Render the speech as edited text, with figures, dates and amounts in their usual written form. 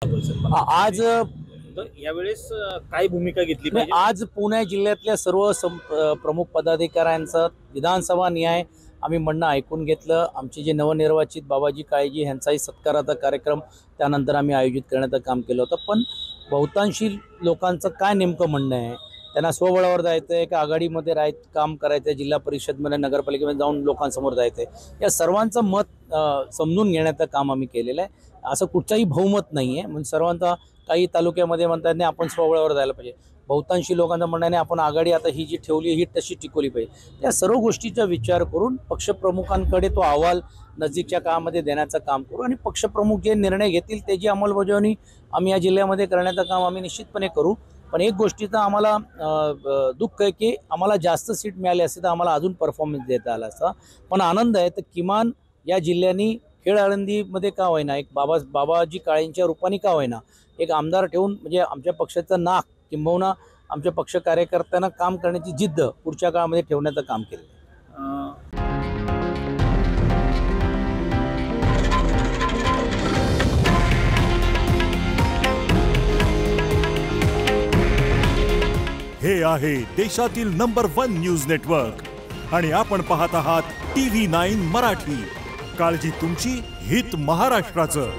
आज यावेळेस काय भूमिका घेतली पाहिजे? आज पुणे जिल्ह्यातल्या सर्व प्रमुख पदाधिकाऱ्यांचं विधानसभा न्याय आम्ही म्हणणं ऐकून घेतलं। आमचे जे नवनिर्वाचित बाबाजी काळेजी यांचाही सत्काराचा कार्यक्रम त्यानंतर आम्ही आयोजित करण्याचं काम केलं होतं। पण बहुतांशी लोकांचं काय नेमकं म्हणणं आहे, त्यांना स्वबळावर जायचं आहे का आघाडीमध्ये काम करायचं आहे, जिल्हा परिषदमध्ये नगरपालिकेमध्ये जाऊन लोकांसमोर जायचं आहे, या सर्वांचं मत समजून घेण्याचं काम आम्ही केलेलं आहे। असं कुठचंही बहुमत नाही आहे। म्हणजे सर्वांचा काही तालुक्यामध्ये म्हणतात नाही आपण स्वबळावर जायला पाहिजे, बहुतांशी लोकांचं म्हणणं नाही आपण आघाडी आता ही जी ठेवली ही तशी टिकवली पाहिजे। त्या सर्व गोष्टीचा विचार करून पक्षप्रमुखांकडे तो अहवाल नजीकच्या काळामध्ये देण्याचं काम करू आणि पक्षप्रमुख जे निर्णय घेतील त्याची अंमलबजावणी आम्ही या जिल्ह्यामध्ये करण्याचं काम आम्ही निश्चितपणे करू। पण एक गोष्टीचं आम्हाला दुःख आहे की आम्हाला जास्त सीट मिळाली असते तर आम्हाला अजून परफॉर्मन्स देता आला असता। पण आनंद आहे तर किमान या जिल्ह्यानी खेड आळंदीमध्ये का होईना एक बाबाजी काळेंच्या रूपाने का होईना एक आमदार ठेवून म्हणजे आमच्या पक्षाचं नाक किंबहुना आमच्या पक्ष कार्यकर्त्यांना काम करण्याची जिद्द पुढच्या काळामध्ये ठेवण्याचं काम केलं। हे आहे देशातील नंबर 1 न्यूज नेटवर्क आणि आपण पाहत आहात TV9 मराठी। काळजी तुमची, हित महाराष्ट्राचं।